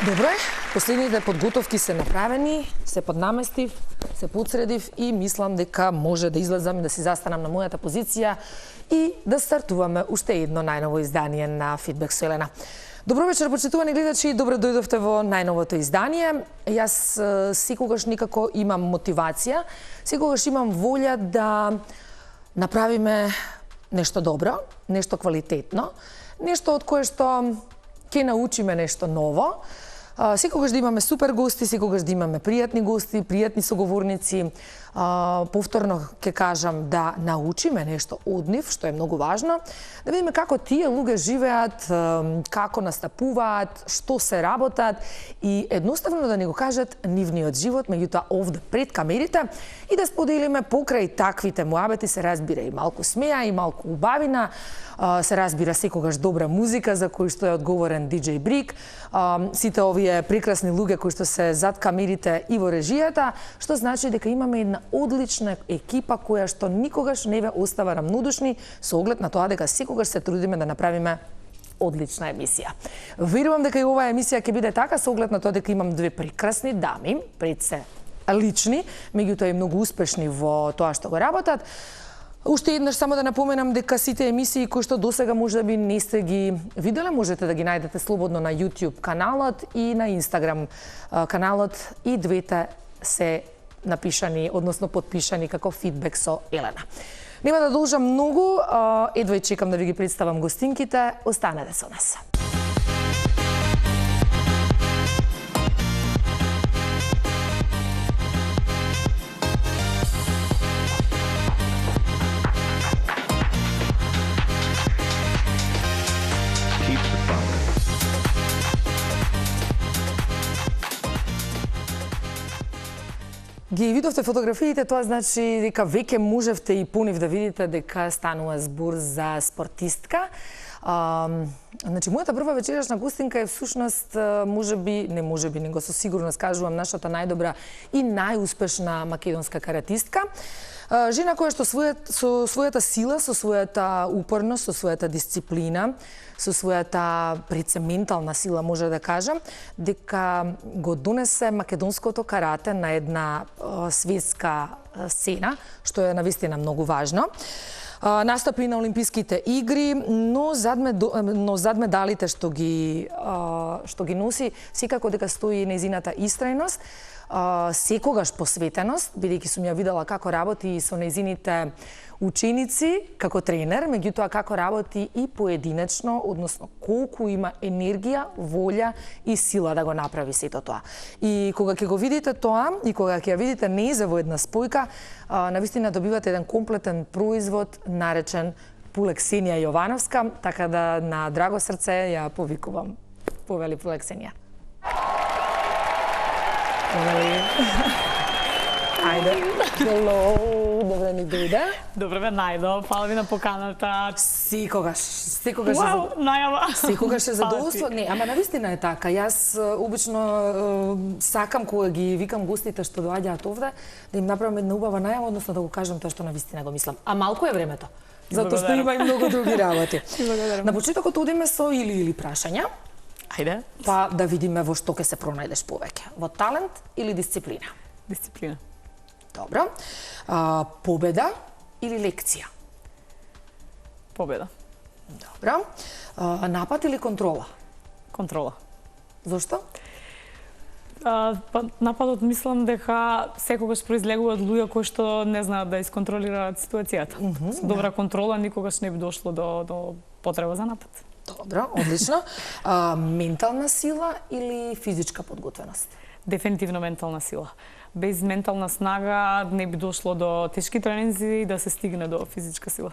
Добро е, последните подготовки се направени, се поднаместив, се подсредив и мислам дека може да излезам и да си застанам на мојата позиција и да стартуваме уште едно најново издание на Фидбек со Елена. Добро вечер, почитувани гледачи, добро дојдовте во најновото издание. Јас секогаш никако имам мотивација, секогаш имам волја да направиме нешто добро, нешто квалитетно, нешто од кое што ќе научиме нешто ново. Секогаш да имаме супер гости, секогаш да имаме пријатни гости, пријатни соговорници. Повторно ќе кажам да научиме нешто од нив, што е многу важно, да видиме како тие луѓе живеат, како настапуваат, што се работат и едноставно да ни го кажат нивниот живот, меѓутоа овде пред камерите и да споделиме покрај таквите муабети, се разбира и малку смеа и малку убавина, се разбира секогаш добра музика за кој што е одговорен DJ Брик, сите овие прекрасни луѓе кои што се зад камерите и во режијата, што значи дека имаме една одлична екипа која што никогаш не ве остава рамнодушни со оглед на тоа дека секогаш се трудиме да направиме одлична емисија. Верувам дека и оваа емисија ќе биде така со оглед на тоа дека имам две прекрасни дами, пред се лични, меѓутоа и многу успешни во тоа што го работат. Уште еднаш само да напоменам дека сите емисии кои што досега можеби не сте ги виделе, можете да ги најдете слободно на YouTube каналот и на Instagram каналот, и двете се напишани, односно подпишани како Фидбек со Елена. Нема да должам многу, едва и чекам да ви ги представам гостинките, останете со нас. Ги видовте фотографиите, тоа значи дека веќе можевте и по нив да видите дека станува збор за спортистка. Значи, мојата прва вечерашна гостинка е всушност, него со сигурност кажувам, нашата најдобра и најуспешна македонска каратистка. Жена која што со својата сила, со својата упорност, со својата дисциплина, со својата ментална сила, може да кажам, дека го донесе македонското карате на една светска сцена, што е навистина многу важно. Настапи на Олимписките игри, но зад медалите што ги носи, секако дека стои нејзината истрајност, секогаш посветеност, бидејќи сум ја видела како работи со нејзините ученици како тренер, меѓутоа како работи и поединечно, односно колку има енергија, волја и сила да го направи сето тоа. И кога ќе го видите тоа и кога ќе ја видите нејзе во една спојка, навистина добивате еден комплетен производ наречен Пулексенија Јовановска, така да на драго срце ја повикувам. Повели Пулексенија. Ајде. Hello, добре ми дојде. Добре ме најдо, фала ви на поканата. Секогаш Вау, најава. Секогаш е задоволство. Не, ама навистина е така. Јас обично сакам кога ги викам гостите што доаѓаат овде да им направам една убава најава, односно да го кажам тоа што навистина го мислам. А малку е времето. Затоа што има и многу други работи. На почетокот одиме со или прашања. Ајде. Па да видиме во што ќе се пронајдеш повеќе. Во талент или дисциплина? Дисциплина. Добро. Победа или лекција? Победа. Добро. Напад или контрола? Контрола. Зошто? Нападот мислам дека секогаш произлегуваат луѓе кои што не знаат да исконтролираат ситуацијата. Со добра контрола никогаш не би дошло до потреба за напад. Добро, одлично. Ментална сила или физичка подготвеност? Дефинитивно ментална сила. Без ментална снага не би дошло до тешки тренинзи и да се стигне до физичка сила.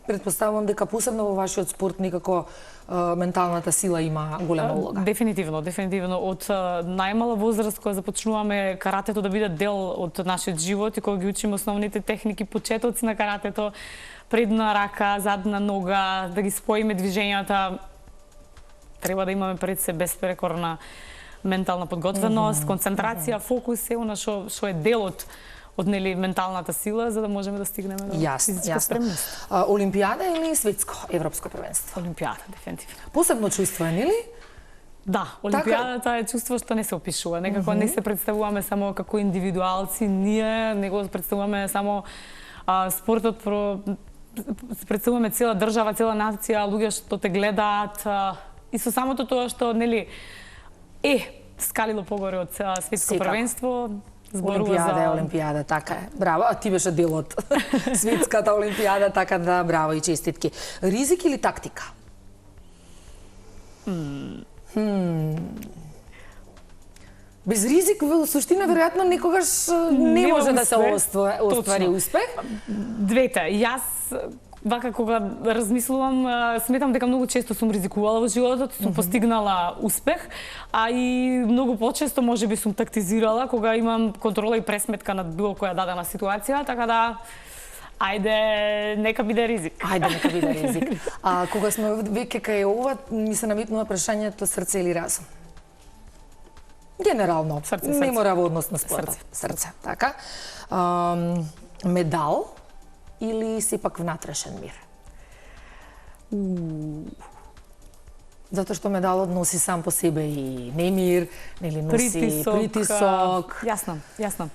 Предпоставувам дека посебно во вашиот спорт никако менталната сила има голема улога. Дефинитивно. Од најмала возраст кога започнуваме каратето да биде дел од нашиот живот и кога ги учиме основните техники, почетоци на каратето, предна рака, задна нога, да ги споиме движењата, треба да имаме пред се безпрекорна ментална подготвеност, концентрација, фокус е она што е дел од менталната сила за да можеме да стигнеме до физичка спремност. Олимпијада или светско, европско првенство? Олимпијада, дефинитивно. Посебно чувство е, нели? Да, олимпијадата е чувство што не се опишува. Некако не се представуваме само како индивидуалци, ние него представуваме само спортот, представуваме цела држава, цела нација, луѓе што те гледаат и со самото тоа што нели скалило погоре од светско првенство, Олимпијада е олимпијада, така е. Браво, а ти беше дел од светската олимпијада, така да браво и честитки. Ризик или тактика? Без ризик, во суштина, веројатно, никогаш не може да се оствари успех. Двете. Јас, вака, кога размислувам, сметам дека многу често сум ризикувала во животот, сум постигнала успех, а и многу почесто можеби сум тактизирала кога имам контрола и пресметка над било која дадена ситуација, така да ајде, нека биде ризик. Ајде, нека биде ризик. А кога сме веќе кај ова, ми се навитнува прашањето срце или разум? Генерално, не мора во однос на спортот. Срце, така. Медал или сепак внатрешен мир? Затоа што медалот носи сам по себе и немир, нели носи притисок. Јасно.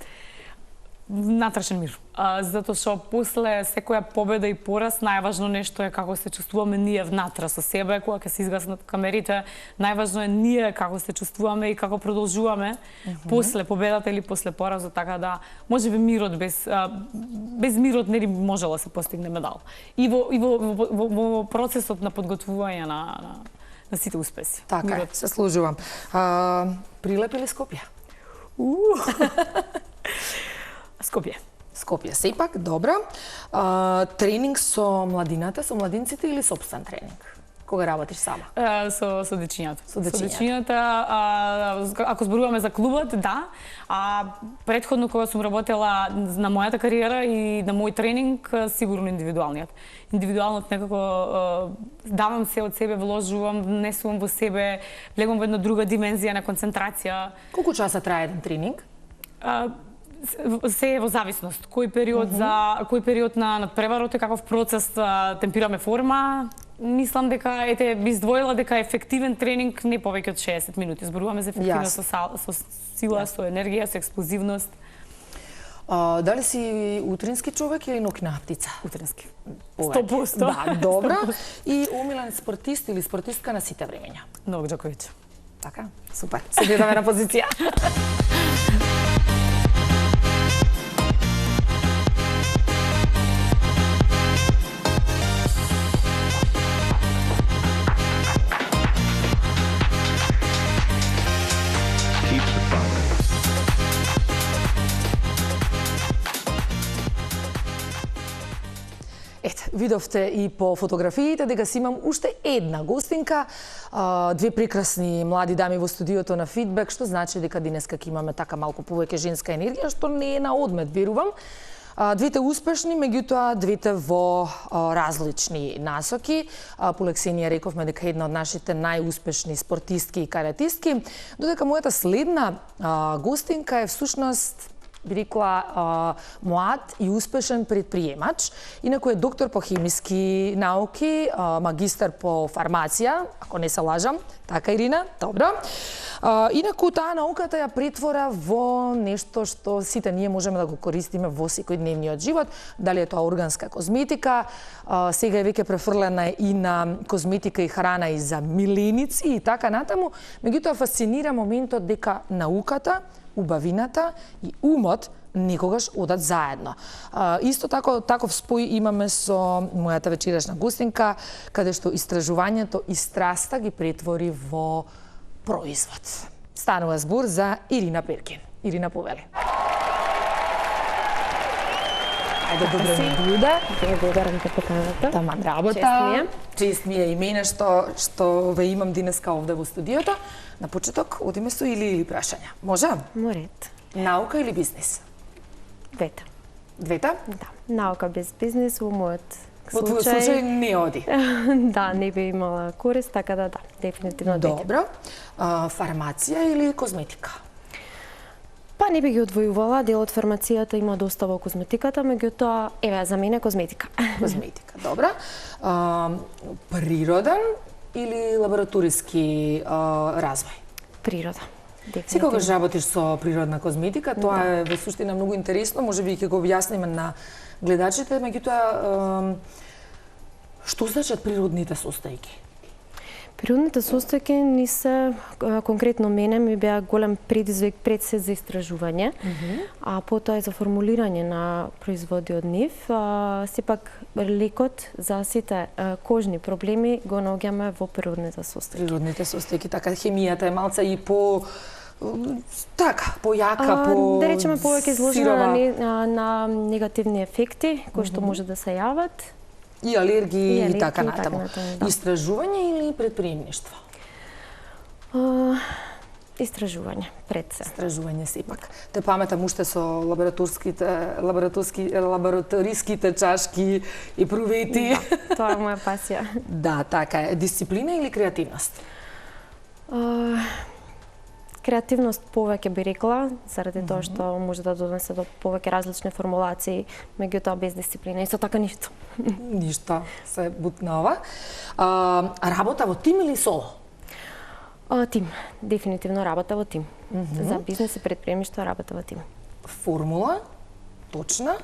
Внатрешен мир. Затоа што после секоја победа и пораз, најважно нешто е како се чувствуваме ние внатре со себе, кога ќе се изгаснат камерите, најважно е ние како се чувствуваме и како продолжуваме после победата или после поразот, така да можеби мирот без мирот не би можело да се постигне медал. И во процесот на подготвување на сите успеси. Така, се служувам. Прилеп или Скопје? Скопје, сепак, добро. Тренинг со младината, со младинците или собствен тренинг? Кога работиш сама? Со дечињата. Со дечињата, ако зборуваме за клубот, да. Претходно кога сум работела на мојата кариера и на мој тренинг, сигурно индивидуалниот. Индивидуалниот некако давам се од себе, вложувам, внесувам во себе, влегувам во една друга димензија на концентрација. Колку часа трае еден тренинг? Се е во зависност. Кој период на надпреварот е, каков процес темпираме форма. Мислам дека би издвоила дека ефективен тренинг не повеќе од 60 минути. Зборуваме за ефективност со сила, со енергија, со експлозивност. Дали си утрински човек или ноќна птица? Утрински. 100%. Да, добро. И умилен спортист или спортистка на сите времења? Новак Џоковиќ. Така, супер. Се гледаме на позиција. Видовте и по фотографиите дека си имам уште една гостинка, две прекрасни млади дами во студиото на Фидбек, што значи дека денеска ќе имаме така малку повеќе женска енергија, што не е на одмет, верувам. Двете успешни, меѓутоа двете во различни насоки. По лексенија рековме дека една од нашите најуспешни спортистки и каратистки, додека мојата следна гостинка е всушност би рекла млад и успешен предприемач, инаку е доктор по хемиски науки, магистар по фармација, ако не се лажам, така Ирина, добро. Инаку таа науката ја претвора во нешто што сите ние можеме да го користиме во секојдневниот живот, дали е тоа органска козметика, сега е веќе префрлена и на козметика и храна и за миленици и така натаму, меѓутоа фасцинира моментот дека науката, убавината и умот никогаш одат заедно. Исто така таков спој имаме со мојата вечерашна гостинка, каде што истражувањето и страста ги претвори во производ. Станува збор за Ирина Перкин. Ирина, повели. Ајде, добро ми дојде. Благодарам за поканата. Таман работа. Чест ми е и мене што ве имам денеска овде во студиото. На почеток, одиме со или прашања. Може? Морет. Наука или бизнис? Двете. Двете? Да. Наука без бизнис во мојот случај. Во твојот случај не оди. Да, не би имала корист, така да, дефинитивно двете. Добро. Фармација или козметика? Па не би ги одвојувала, дел од фармацијата има доста во козметиката, меѓутоа, еве, за мене козметика. Козметика, добро. Природен или лабораториски развој? Природа. Секогаш работиш со природна козметика, тоа е во суштина многу интересно, можеби ќе го објасниме на гледачите, меѓутоа што значат природните состојки? Природните состојки ни се, конкретно мене, ми беа голем предизвик пред се за истражување, а потоа и за формулирање на производи од нив. Сепак лекот за сите кожни проблеми го наоѓаме во природните состојки. Природните состојки, така хемијата е малце и по појака, да речеме повеќе изложена на негативни ефекти кои што може да се јават. И алергии и така и така натаму. да. Истражување или предприемништво? Истражување, пред се. Истражување сепак. Те паметам уште со лабораториските чашки и провети. Да, тоа е моја пасија. Да, така е. Дисциплина или креативност? Креативност повеќе би рекла, заради тоа што може да донесе до повеќе различни формулации, меѓутоа без дисциплина и со така ништо. Ништо, се бутнава. Работа во тим или соло? Тим, дефинитивно работа во тим. За бизнес и предприемништво работа во тим. Формула, точна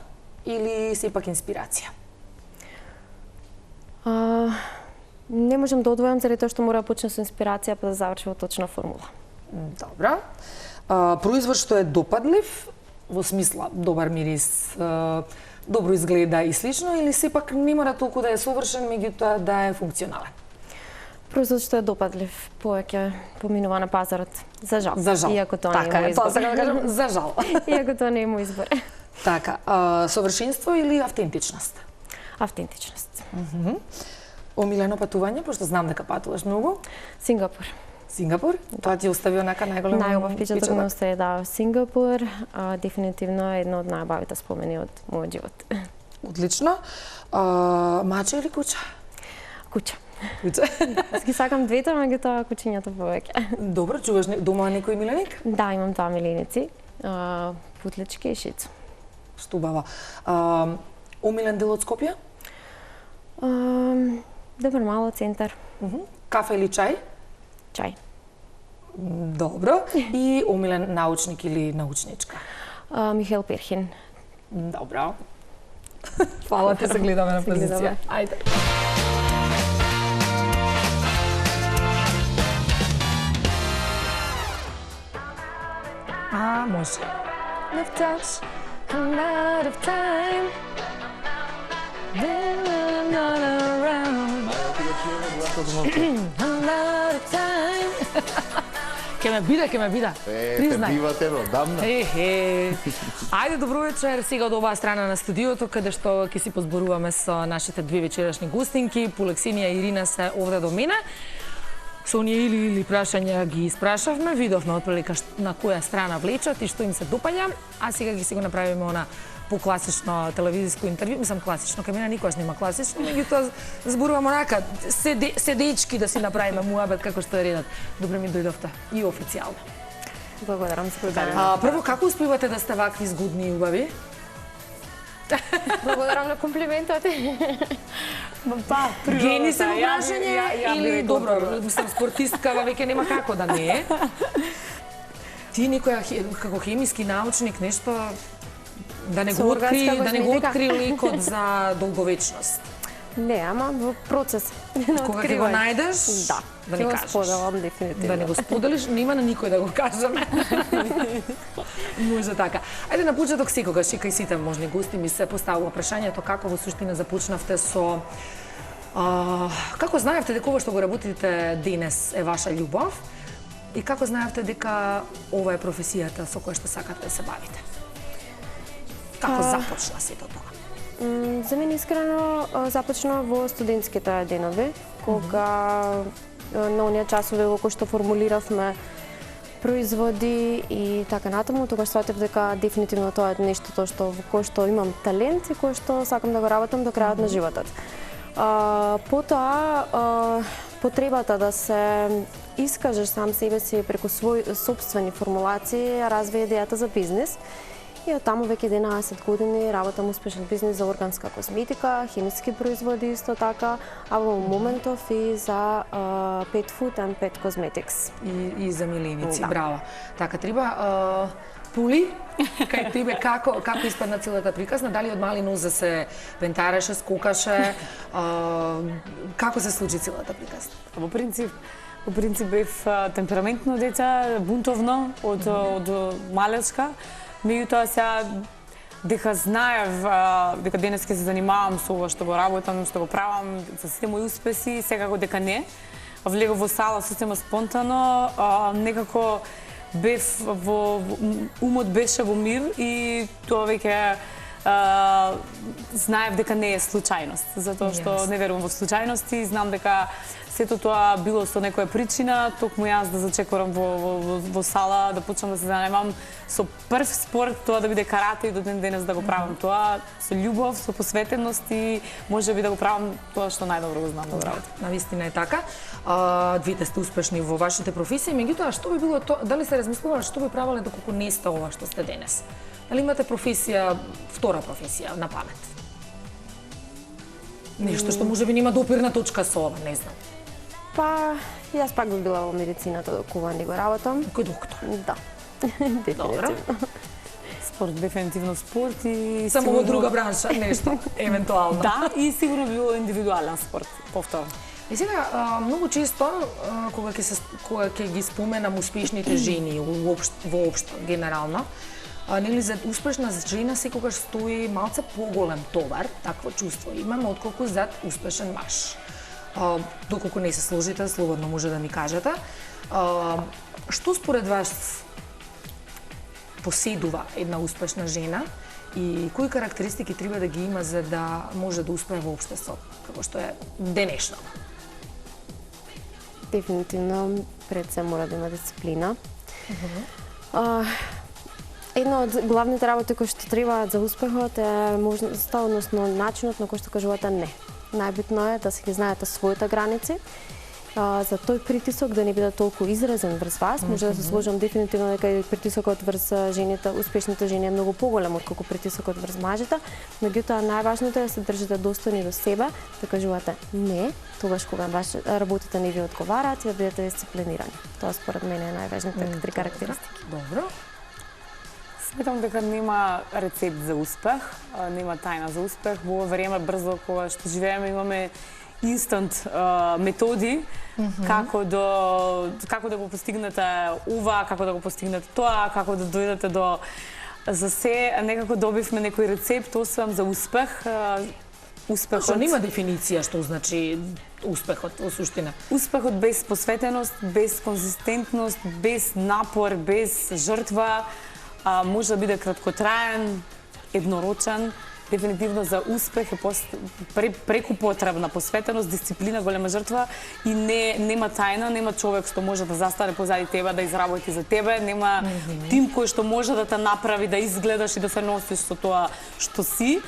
или сепак инспирација? Не можам да одвојам заради тоа што мора да почне со инспирација па да заврши во точна формула. Добра. Производ што е допадлив, во смисла добар мирис, добро изгледа и слично, или сепак не мора толку да е совршен, меѓутоа да е функционален? Производ што е допадлив, повеќе поминува на пазарот. За жал. За жал. Иако тоа така не е мој избор. Тоа сега да кажам, за жал. Иако тоа не е мој избор. Така, совршенство или автентичност? Автентичност. Омилено патување, пошто знам дека патуваш многу. Сингапур. Сингапур? Тоа ти остави онака најголем Најубав впечаток ми остави Сингапур, дефинитивно е едно од најбавите спомени од мојот живот. Одлично. Маче или куча? Куча. Куча. Аз ги сакам двете, меѓутоа кучињата повеќе. Добро, чуваш дома некој миленик? Да, имам два миленици, путлички и шицу. Што убава. Омилен дел од Скопје? Добар мало центар. Кафе или чај? Чај. Добро. И омилен научник или научничка? Михаил Перхин. Добро. Фала ти, се гледаме на позиција. Ајде. Може. Love touch, I'm out of time. Then I'm not around. I'm out of time. Ке ме бида. Признај. Те бивате одамна. Ајде, добро вечер. Сега од оваа страна на студиото, каде што ќе си позборуваме со нашите две вечерашни гостинки. Полексинија и Ирина се овде до мене. Со оние или прашања ги испрашавме, видовме отприлика на која страна влечат и што им се допаѓа, а сега ги си го направиме она покласично телевизиско интервју, мислам класично, кај мене никогаш нема класично, меѓутоа зборувам онака седечки да си направиме муабет како што е редот. Добре ми дојдовте и официјално. Благодарам за поканата. Прво, како успевате да сте вакви згодни и убави? Благодарам на комплиментот. Па, Гени се во прашање или добро, мислам спортистка, веќе нема како да не е. Ти некоја како хемиски научник нешто да не го откри лекот за долговечност. Не, ама во процес. Кога ќе го најдеш, да не го кажеш. споделам дефинитивно. Да не го споделиш, нема на никој да го кажеме. Може така. Ајде на почеток секогаш и кај сите можни гости ми се поставува прашањето како во суштина започнавте со како знаевте дека ова што го работите денес е ваша љубов и како знаевте дека ова е професијата со која што сакате да се бавите? Како започна сето тоа? За мене искрено започна во студентските денови, кога на оние часови во кои што формулиравме производи и така натаму, тогаш сватев дека дефинитивно тоа е нешто што во кое што имам талент и кое што сакам да го работам до крајот на животот. Потоа потребата да се искажеш сам себе си преку своји сопствени формулации развие идејата за бизнес И од таму веќе 11 години работам успешен бизнис за органска козметика, хемиски производи исто така, а во моментов и за Pet Food and Pet Cosmetics. И за миленици, Да. браво. Така треба Пули, кај тебе како испадна целата приказна? Дали од мали нозе се вентареше, скокаше? Како се случи целата приказна? Во принцип бев темпераментно дете, бунтовно од малечка. Меѓутоа сега дека знаев дека денес ќе се занимавам со ова што го работам, што го правам, за сите мои успеси, секако дека не. Влегов во сала сосема спонтано, некако бев умот беше во мир и тоа веќе знаев дека не е случајност, затоа што не верувам во случајности, знам дека сето тоа било со некоја причина, токму јас да зачекорам во сала, да почнам да се занимавам со прв спорт, тоа да биде карате и до ден денес да го правам тоа со љубов, со посветеност и можеби да го правам тоа што најдобро го знам да го работам. Навистина е така. Двете сте успешни во вашите професии, меѓутоа што би било тоа, дали се размислувале што би правеле доколку не сте ова што сте денес? Дали имате професија, втора професија на памет? Нешто што можеби нема допирна точка со ова, не знам. Па, јас пак би била во медицината доколку не го работам. Кој доктор? Да. Дефинитивно. Спорт, дефинитивно спорт и Само во друга бранша, нешто, евентуално. Да, и сигурно би било индивидуален спорт, повторно. И сега, многу често, кога ќе ги споменам успешните жени воопшто, генерално, нели за успешна жена секогаш стои малце поголем товар, такво чувство имам, отколку зад успешен маж. Доколку не се сложите, слободно може да ми кажете. Што според вас поседува една успешна жена и кои карактеристики треба да ги има за да може да успее во општество, како што е денешно? Дефинитивно пред се мора да има дисциплина. Една од главните работи кои што требаат за успехот е можноста, односно начинот на кој што кажувате не. Најбитно е да се ги знаете своите граници, за тој притисок да не биде толку изразен врз вас. Може да се сложам дефинитивно дека и притисокот врз жените, успешните жени е многу поголем отколку притисокот врз мажите, меѓутоа најважното е да се држите достојни до себе, да кажувате не, тогаш кога работите не ви одговараат и да бидете дисциплинирани. Тоа според мене е најважните три карактеристики. Добро. Сметам дека нема рецепт за успех, нема тајна за успех. Во ова време брзо кога што живееме имаме инстант методи како да го постигнете ова, како да го постигнете тоа, како да дојдете до за се некако добивме некој рецепт освен за успех. Успехот Што нема дефиниција што значи успехот во суштина. Успехот без посветеност, без конзистентност, без напор, без жртва, може да биде краткотраен, еднорочен. Дефинитивно за успех е преку потребна посветеност, дисциплина, голема жртва и нема тајна, нема човек што може да застане позади тебе да изработи за тебе, нема тим кој што може да те направи да изгледаш и да се носиш со тоа што си.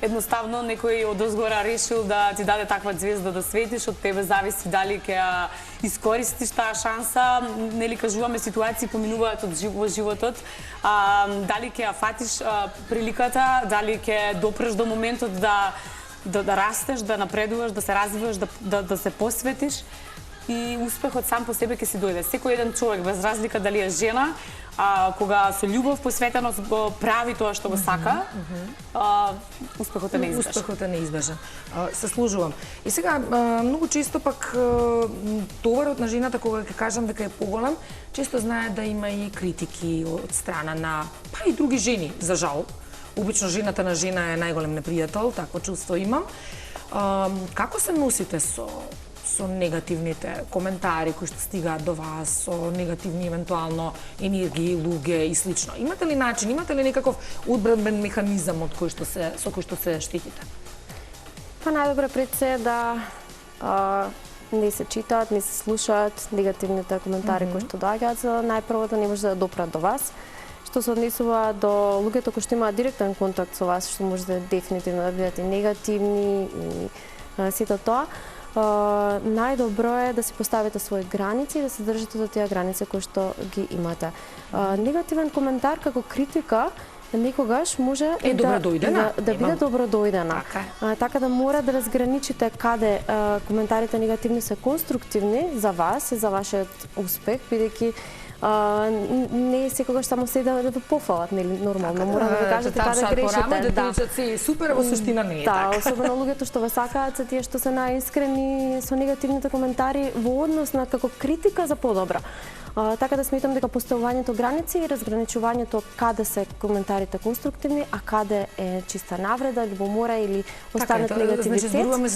Едноставно некој од озгора решил да ти даде таква звезда да светиш, од тебе зависи дали ќе ја искористиш таа шанса. Нели кажуваме ситуации поминуваат во животот, дали ќе ја фатиш приликата, дали ќе допреш до моментот да растеш, да напредуваш, да се развиваш, да се посветиш и успехот сам по себе ќе си дојде. Секој еден човек без разлика дали е жена, кога со љубов, посветеност го прави тоа што го сака, успехот е неизбежен. Успехот е неизбежен. Се служувам. И сега, многу често пак товарот на жената, кога ќе кажам дека е поголем, често знае да има и критики од страна на, па и други жени, за жал. Обично жената на жена е најголем непријател, такво чувство имам. Како се носите со негативните коментари кои што стигаат до вас, со негативни евентуално енергии, луѓе и слично? Имате ли начин, имате ли некаков одбранбен механизам со кој што се штитите? Па најдобре пред се да не се читаат, не се слушаат негативните коментари кои што доаѓаат, за најпрво да не може да допрат до вас. Што се однесува до луѓето кои што имаат директен контакт со вас, што може да дефинитивно да бидат негативни и сето тоа, најдобро е да си поставите своји граници и да се држите до тие граници кои што ги имате. Негативен коментар како критика некогаш може добродојдена. да биде добродојдена. Така да мора да разграничите каде коментарите негативни се конструктивни за вас и за вашиот успех, бидејќи не секогаш само се да ви пофалат, нели нормално. Мора да ви кажете каде грешите. Да причат се супер, во суштина не е така. Да, особено луѓето што ве сакаат се тие што се најискрени со негативните коментари во однос на како критика за подобра. Така да сметам дека поставувањето граници и разграничувањето каде се коментарите конструктивни, а каде е чиста навреда, љубомора или останат негативитет. Значи зборуваме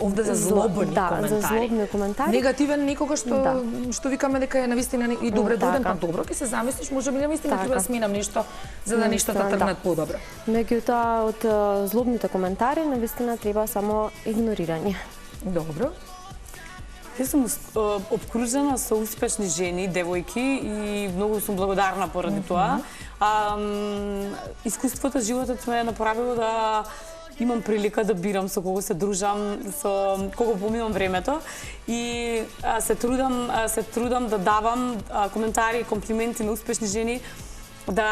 овде за злобни коментари. За злобни коментари. Негативен никога што викаме дека е навистина и добре дојден, па добро ќе се замислиш, можеби навистина треба да сменам нешто за да нештата тргнат подобро. Меѓутоа од злобните коментари навистина треба само игнорирање. Добро. Јас сум обкружена со успешни жени, девојки и многу сум благодарна поради тоа. Искуството, животот ме е направило да имам прилика да бирам со кого се дружам, со кого поминам времето и се трудам да давам коментари и комплименти на успешни жени, да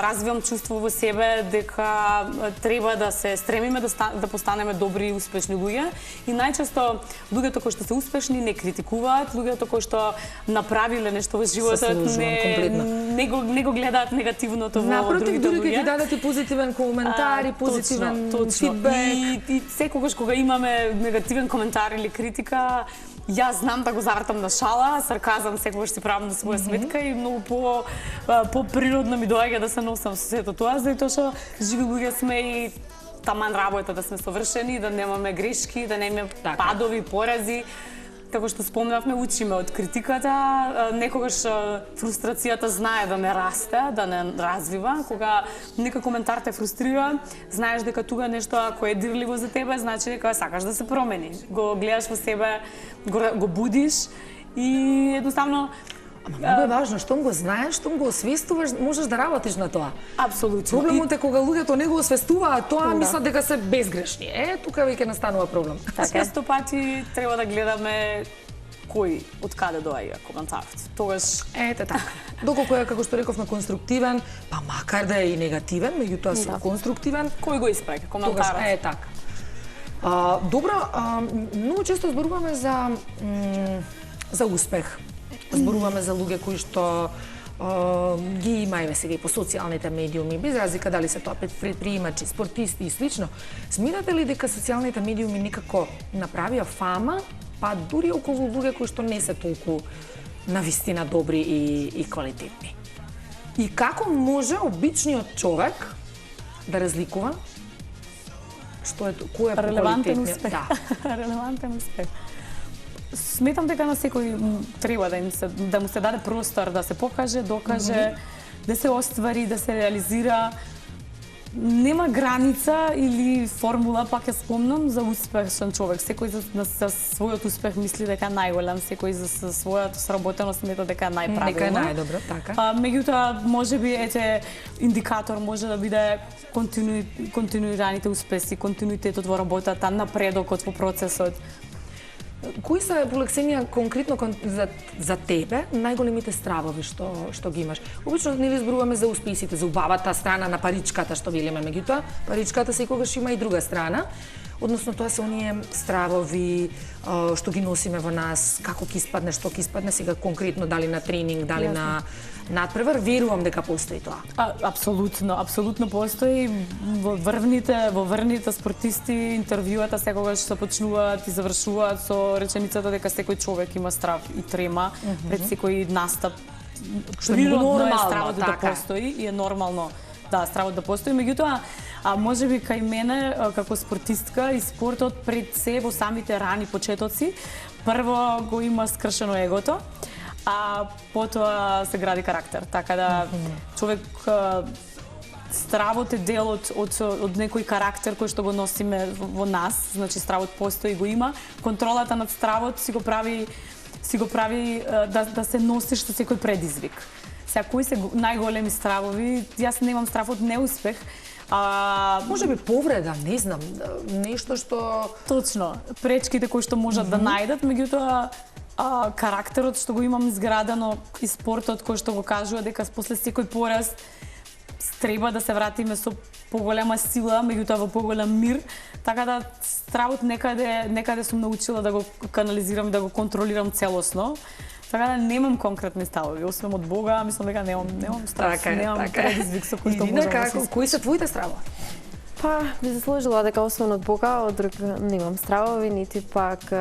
развивам чувство во себе дека треба да се стремиме да постанеме добри и успешни луѓе. И најчесто луѓето кои што се успешни не критикуваат, луѓето кои што направиле нешто во животот не го гледаат негативното во другите луѓе. Напротив, дури ќе дадат и позитивен коментар и позитивен фидбек. И секогаш кога имаме негативен коментар или критика, јас знам да го завртам на шала, сарказам секогаш си правам на своја сметка и многу по-природно ми доаѓа да се носам со сето тоа, затоа што живи луѓе сме и таман работа да сме совршени, да немаме грешки, да немаме падови, порази. Како што спомнавме, учиме од критиката, некогаш фрустрацијата знае да не расте, да не развива. Кога некој коментар те фрустрира, знаеш дека тука нешто ако е дирливо за тебе, значи дека сакаш да се промени. Го гледаш во себе, го будиш и едноставно Многу е важно, штом го знаеш, штом го освестуваш, можеш да работиш на тоа. Апсолутно. Проблемот е кога луѓето не го освестуваат тоа, мислат дека се безгрешни. Тука веќе настанува проблем. Често пати треба да гледаме кој од каде доаѓа коментарот. Тогаш ете така. Доколку е како што рековме конструктивен, па макар да е и негативен, меѓутоа со конструктивен, кој го испраќа коментарот? Тогаш е така. Добро, многу често зборуваме за успех. Зборуваме за луѓе кои што ги има еве сега и по социјалните медиуми, без разлика дали се тоа предприемачи, спортисти и слично. Смирате ли дека социјалните медиуми никако направија фама, па дури околу луѓе кои што не се толку навистина добри и квалитетни? И како може обичниот човек да разликува што е кој е релевантен успех? Да. Релевантен успех. Сметам дека на секој треба да му се даде простор да се покаже, докаже, да се оствари, да се реализира. Нема граница или формула, пак ја спомнам, за успешен човек. Секој за својот успех мисли дека е најголем, секој за својата сработеност смета дека е најправилно. Дека е најдобро, така. Меѓутоа, можеби индикатор може да биде континуираните успеси, континуитетот во работата, напредокот во процесот. Кои се, по Лексенија, конкретно за тебе најголемите стравови што ги имаш? Обично нели зборуваме за успесите, за убавата страна на паричката што велиме, меѓутоа паричката секогаш има и друга страна. Односно тоа се оние стравови што ги носиме во нас, како ќе испадне, што ќе испадне сега конкретно, дали на тренинг, дали на надпревар, верувам дека постои тоа. Апсолутно постои. Во врвните спортисти интервјуата секогаш се почнуваат и завршуваат со реченицата дека секој човек има страв и трема пред секој настап. Што природно е стравот да постои и е нормално стравот да постои, меѓутоа можеби кај мене како спортистка и спортот пред се во самите рани почетоци, прво го има скршено егото, а потоа се гради карактер. Така да човек стравот е дел од некој карактер кој што го носиме во нас, значи стравот постои и го има. Контролата над стравот си го прави да се носиш со секој предизвик. Сега кои се најголеми стравови? Јас немам страв од неуспех. Можеби повреда, не знам, нешто што... Точно, пречките кои што можат да најдат, меѓутоа карактерот што го имам изградено и спортот кој што го кажува дека после секој пораз треба да се вратиме со поголема сила, меѓутоа во поголем мир, така да стравот некаде сум научила да го канализирам, да го контролирам целосно. Така да немам конкретни ставови, освен од Бога, мислам дека немам страв, немам предизвик со кој што можам да се. Кои се твоите стравови? Па, би се сложила дека освен од Бога, од друг немам стравови, нити пак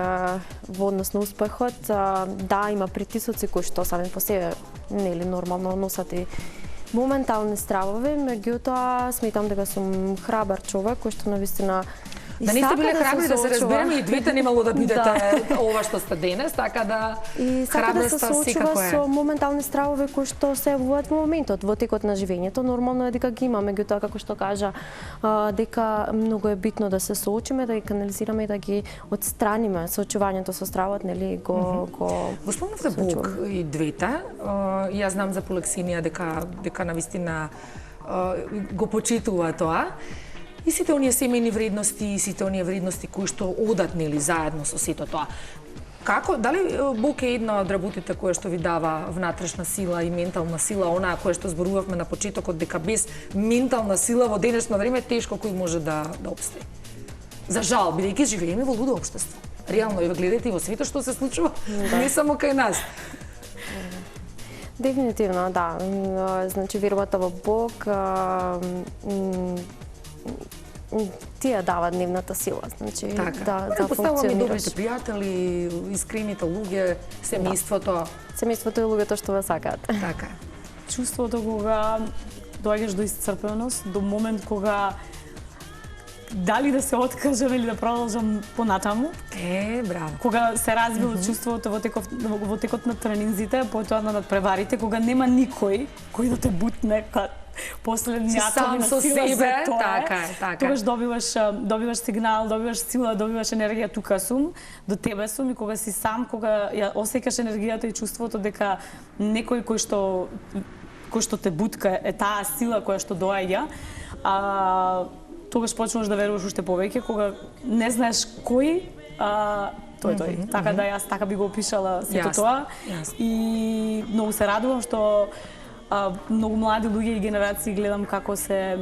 во однос на успехот. Да, има притисоци кои што сами по себе нели нормално носат и моментални стравови, меѓутоа сметам дека сум храбар човек кој што навистина Да не сте биле храбри, да се разбереме, и двете немало да бидете ова што сте денес, така да и сака да се соочува со моментални стравови кои што се јавуваат во моментот, во текот на живењето. Нормално е дека ги има, меѓутоа како што кажа, дека многу е битно да се соочиме, да ги канализираме и да ги отстраниме. Соочувањето со стравот, нели, го спомнавте Бог и двете. Јас знам за Полексинија дека навистина го почитува тоа. И сите оние семејни вредности, и сите оние вредности кои што одат нели заедно со сето тоа. Како, дали Бог е една од работите која што ви дава внатрешна сила и ментална сила, онаа која што зборувавме на почетокот, дека без ментална сила во денешно време тешко кој може да обстои. За жал, бидејќи живееме во лудо општество. Реално ја гледајте и во светот што се случува, не само кај нас. Дефинитивно, да. Значи вербата во Бог тие дава дневната сила, значи да функционираш. Добрите пријатели, искрените луѓе, семејството. Семејството и луѓето што ве сакаат. Така. Чувството кога доаѓаш до исцрпеност, до момент кога дали да се откажам или да продолжам понатаму. Браво. Кога се развива чувството во текот на тренинзите, потоа на надпреварите, кога нема никој кој да те бутне последниот атом на сила за тоа. Така. Тогаш добиваш сигнал, добиваш сила, добиваш енергија, тука сум, до тебе сум, и кога си сам, кога ја осеќаш енергијата и чувството дека некој кој што те бутка е таа сила која што доаѓа, тогаш почнуваш да веруваш уште повеќе, кога не знаеш кој, тој. Така да јас така би го опишала сето тоа. И многу се радувам што многу млади луѓе и генерации гледам како се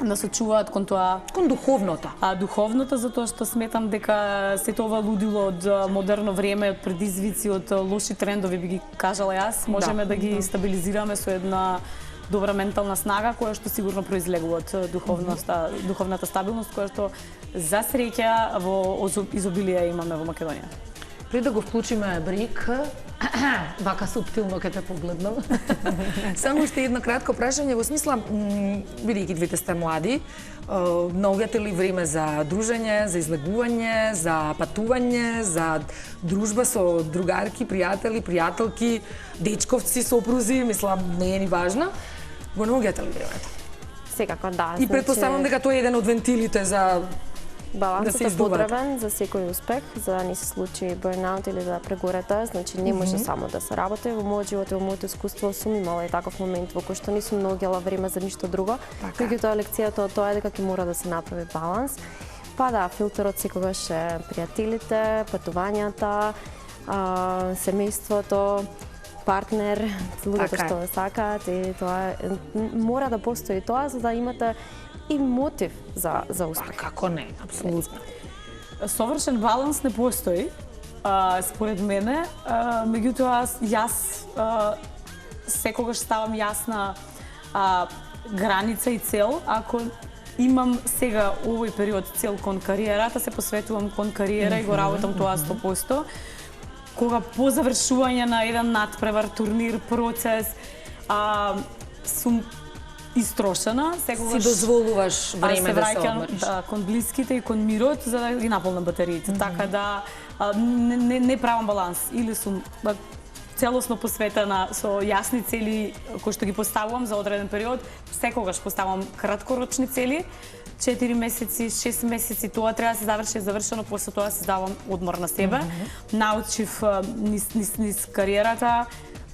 насочуваат кон тоа, кон духовното. Духовното, затоа што сметам дека сето ова лудило од модерно време, од предизвици, од лоши трендови, би ги кажала јас, можеме да ги стабилизираме со една добра ментална снага која што сигурно произлегува од духовната стабилност која што за среќа во изобилие имаме во Македонија. Пред да го вклучиме брик, вака суптилно ке те погледнам. Само уште едно кратко прашање во смисла, бидејќи двете сте млади, наоѓате ли време за дружење, за излегување, за патување, за дружба со другарки, пријатели, пријателки, дечковци, сопрузи, мислам, не е ни важно. Го наоѓате ли времето? Секако да. И претпоставам дека тоа е еден од вентилите за балансот е потребен за секој успех, за да не се случи бурнаут или да прегорете, значи не може само да се работи. Во мојот живот и во моето искуство сум имала и таков момент во кој што не сум наоѓала време за ништо друго. Меѓутоа лекцијата од тоа е дека ќе мора да се направи баланс. Па да, филтерот секогаш е пријателите, патувањата, семејството, партнер, луѓето што ве сакаат, и тоа мора да постои тоа за да имате и мотив за успех. Како не, апсолутно. Совршен баланс не постои, според мене, меѓутоа јас секогаш ставам јасна граница и цел. Ако имам сега овој период цел кон кариерата, се посветувам кон кариера и го работам тоа 100%. Кога по завршување на еден надпревар, турнир, процес, сум истрошена, секогаш си дозволуваш време да се одмориш. Кон блиските и кон мирот за да ги наполнам батериите. Така да не правам баланс. Или сум целосно посветена со јасни цели кои што ги поставувам за одреден период, секогаш поставувам краткорочни цели, 4 месеци, 6 месеци, тоа треба да се заврши завршено, после тоа се давам одмор на себе. Научив низ кариерата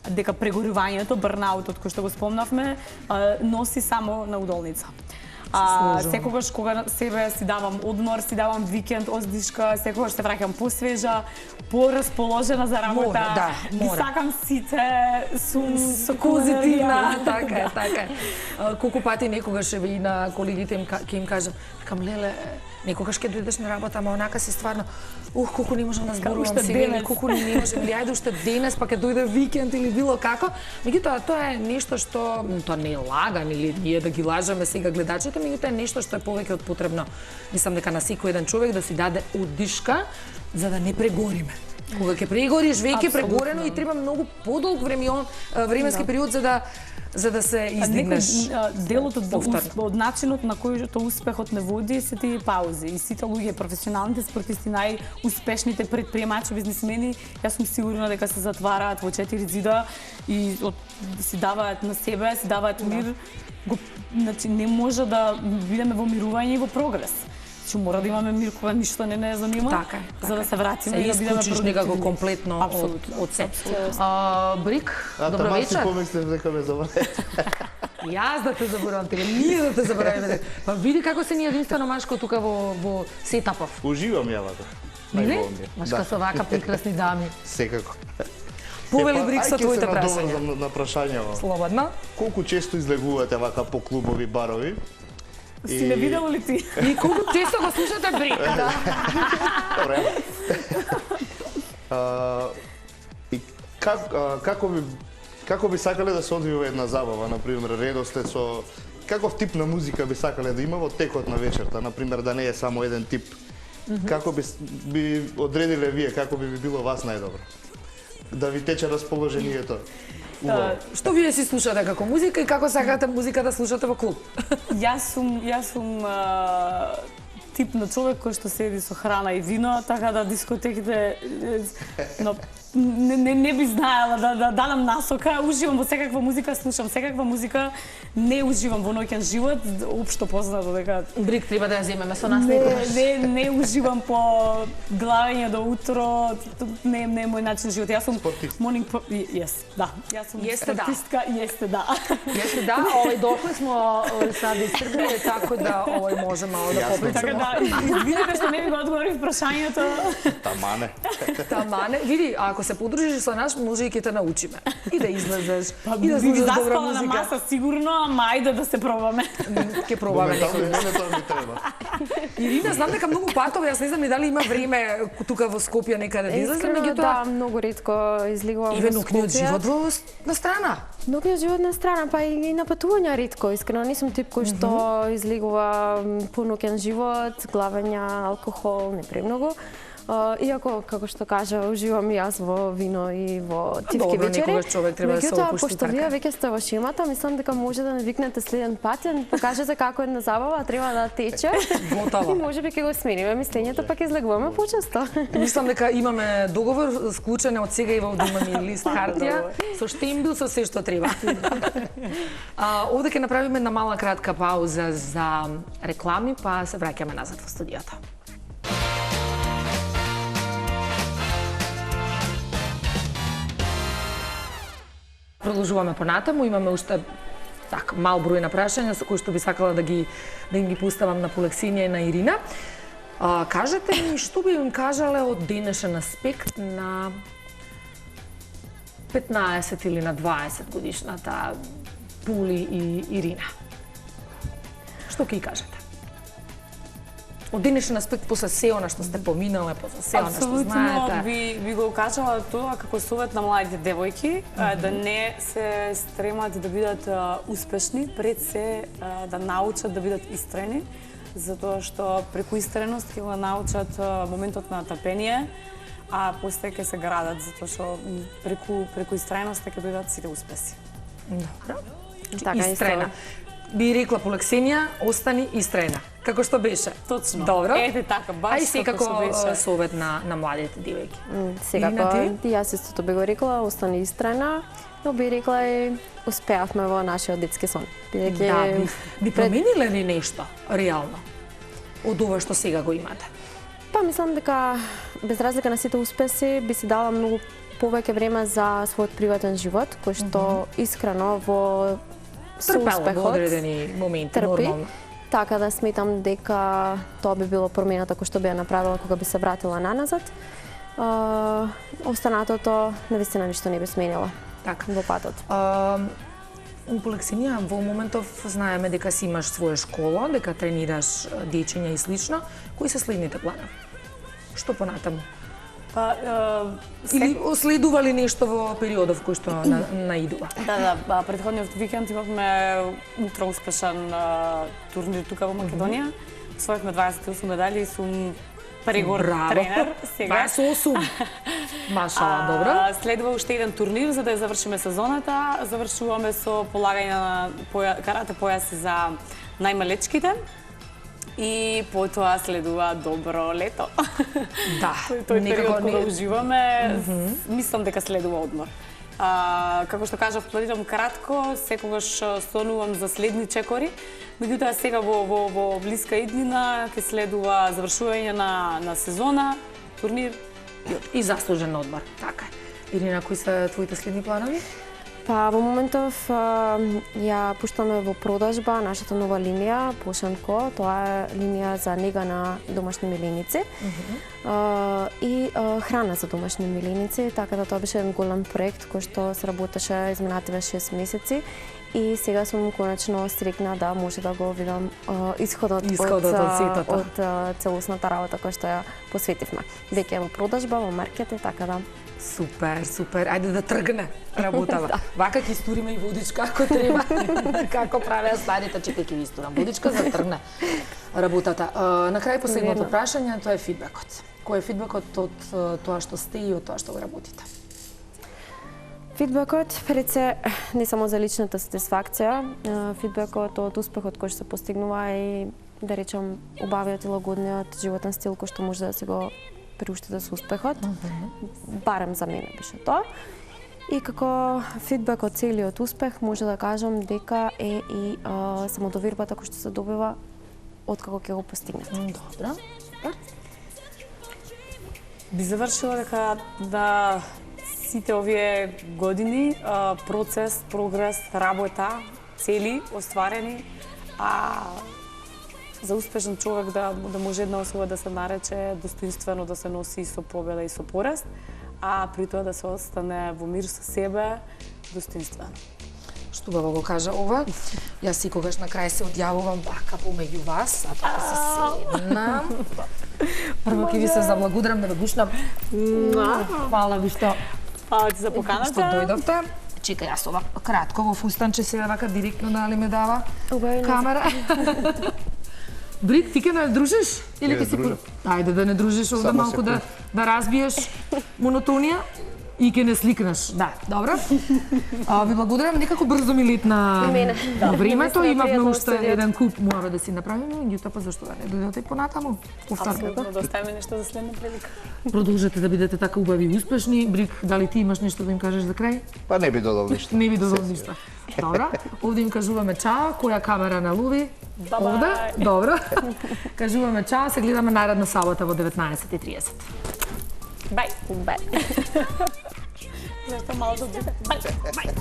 дека прегорувањето, брнаутот кој што го спомнавме, носи само на удолница. Секогаш кога на себе си давам одмор, си давам викенд, оздишка, секогаш се враќам посвежа, порасположена за работа. Ги сакам сите, сум со позитивна, така е. Колку пати некогаш и на колегите ќе им кажам, леле, некогаш ќе дојдеш на работа, ама онака си стварно, колку не можам да зборувам сега, или колку не можам, или ајде уште денес, па ќе дојде викенд или било како. Меѓутоа, тоа е нешто што, тоа не е лаган или ние да ги лажеме сега гледачите, меѓутоа е нешто што е повеќе од потребно. Мислам дека на секој еден човек да си даде оддишка за да не прегориме. Кога ќе прегориш веќе прегорено и треба многу подолг временски период за да се издигнеш. Делот од начинот на кој што успехот не води се тие паузи. И сите луѓе, професионалните спортисти, најуспешните предприемачи, бизнисмени, јас сум сигурна дека се затвараат во 4 зида и си даваат на себе, си даваат мир. Значи не може да бидеме во мирување и во прогрес. Че мора да имаме мир кога ништо не занима, за да се вратиме и да бидеме продуктивни. Некако комплетно од се. Брик, добро вечер. Таман си помислев дека ме забравете. Јас да те заборавам тебе, ние да те забораваме. Па види како се ни единствено машко тука во сетапов. Уживам јавата. Не? Машка со вака прекрасни дами. Секако. Повели Брик со твоите прашања. На прашања. Слободно. Колку често излегувате вака по клубови, барови? Си ме видел ли ти? И колку често го слушате Брик? Добре. И како би сакале да се одвива една забава, например, редослед со каков тип на музика би сакале да има во текот на вечерта, например, да не е само еден тип. Како би одредиле вие, како би било вас најдобро? Да ви тече расположението. Што вие си слушате како музика и како сакате музика да слушате во клуб? Јас сум тип на човек кој што седи со храна и вино, така да дискотеките не би знаела да дадам насока. Уживам во секаква музика, слушам секаква музика, не уживам во ноќен живот, општо познато дека Брик треба да ја земеме со нас некогаш. Не уживам по главење до утро, не е мој начин живот. Јас сум morning јас сум спортистка, јесте да. Јесте да, докле смо сад истргли, така да можеме да попричаме. Така да, извинете што не ви го одговорив прашањето. Тамане. Види, ако се подружиш со нас, може и ќе те научиме. И да излезеш, и да слушаш добра музика. На маса сигурно, ама ајде да се пробаме. Ќе пробаме некој. Тоа ми треба. Ирина, знам дека многу патови, јас не знам дали има време тука во Скопје некаде да излезе, меѓутоа да, многу ретко излегувам во Скопје. Нокниот живот на страна. Нокниот живот на страна, па и на патувања ретко. Искрено не сум тип кој што излегува по ноќен живот, главења, алкохол, не премногу. Иако, како што кажа, уживам и јас во вино и во тивки вечери. Некогаш човек треба да се опушти така. Пошто вие веќе сте во шемата, мислам дека може да не викнете следен пат, ја покажете како една забава треба да тече. Готово. И можеби ќе го смениме мислењето, па ќе излегуваме почесто. Мислам дека имаме договор склучен од сега и во да имаме лист хартија со штембил со се што треба. Овде ќе направиме една мала кратка пауза за реклами, па се враќаме назад во студиото. Продолжуваме понатаму, имаме уште мал број на прашања со кои што би сакала да им ги поставам на Полексинија и на Ирина. Кажете ми што би им кажале од денешен аспект на 15 или на 20 годишната Пули и Ирина? Што ќе кажете? Од денешен аспект, после се она што сте поминале, после се она што знаете. Апсолутно би го кажала тоа како совет на младите девојки, да не се стремат да бидат успешни, пред се да научат да бидат истрени, затоа што преку истреност ќе го научат моментот на трпение, а после ќе се градат, затоа што преку истреност ќе дојдат сите успеси. Добро. Истрена. Би рекла Полексинија, остани истрена. Како што беше? Точно. Добро. Ете така, баш како што беше. совет на младите девојки. Секако, и јас истото би го рекла, остани истрена, но би рекла и успеавме во нашиот детски сон. Да, би промениле ли нешто реално од ова што сега го имате? Па мислам дека без разлика на сите успеси би си дала многу повеќе време за својот приватен живот, кој што искрено во трпела во одредени моменти, нормално. така да сметам дека тоа би било промената која што би ја направила кога би се вратила наназад. Останатото, навистина ништо не би сменила Така. во патот. У Полексинија во моментов знаеме дека си имаш своја школа, дека тренираш дечиња и слично. Кои се следните планови? Што понатаму? Па, Или следува ли нешто во периодов кој што наидува? Да, претходниот викенд имавме ултра успешен турнир тука во Македонија. Освоивме 28 медали и сум прегор тренер сега. 28. Машала, добро. Следува уште еден турнир за да ја завршиме сезоната. Завршуваме со полагање на карате појаси за најмалечките. И потоа следува добро лето. Да, тој период кога уживаме, мислам дека следува одмор. Како што кажав, планирам кратко, секогаш сонувам за следни чекори, меѓутоа сега во блиска иднина ќе следува завршување на сезона, турнир. И заслужен одмор, така е. Ирина, кои се твоите следни планови? Па во моментов ја пуштаме во продажба нашата нова линија Potion Co. Тоа е линија за нега на домашни миленици и храна за домашни миленици, така да тоа беше еден голем проект кој што се работеше изминативе 6 месеци и сега сум конечно среќна да може да го видам исходот од целосната работа која што ја посветивме. Веќе е во продажба, во маркет и така да. Супер, супер. Ајде да тргне работава. Да. Вака ќе истуриме и водичка ако треба. Како правеа старите, чекај ќе ви истурам водичка за тргне работата. На крај последното прашање, тоа е фидбекот. Кој е фидбекот од тоа што сте и од тоа што го работите? Фидбекот пред се не само за личната сатисфакција, фидбекот од успехот кој што се постигнува и да речам убавиот и лагодниот животен стил кој што може да се го приуштите со успехот. Барем за мене беше тоа. И како фидбек од целиот успех може да кажам дека е и самодовербата која што се добива откако ќе го постигнете. Добро. Би завршила дека да сите овие години процес, прогрес, работа, цели остварени, за успешен човек да може една особа да се нарече достоинствено да се носи со победа и со порест, а при тоа да се остане во мир со себе достоинствено. Што убаво го кажа ова. Јас секогаш на крај се одјавувам вака помеѓу вас, а така се седнам. Прво ќе ви се заблагодарам да ве гушнам. Фала ви што ти за поканата. Што дојдовте. Чекај, јас ова кратко во фустанче сега вака директно дали ме дава камера. Брик, ти ќе не дружиш? Или ќе си Ајде да не дружиш овде малку да разбиеш монотонија и ќе не сликнеш. Да, добро. Ви благодарам, некако брзо ми летна времето. Имавме уште еден куп муаве да си направиме, меѓутоа па зашто да не дојдете понатаму? Апсолутно, да оставиме нешто за следна прилика. Продолжете да бидете така убави и успешни. Брик, дали ти имаш нешто да им кажеш за крај? Па не би додал ништо. Не би додал ништо. Добро. Овде им кажуваме чао, која камера на Луви? Овде? Добро. Кажуваме чао, се гледаме наредна сабота во 19:30. Бај. Зашто мало да биде? Бај.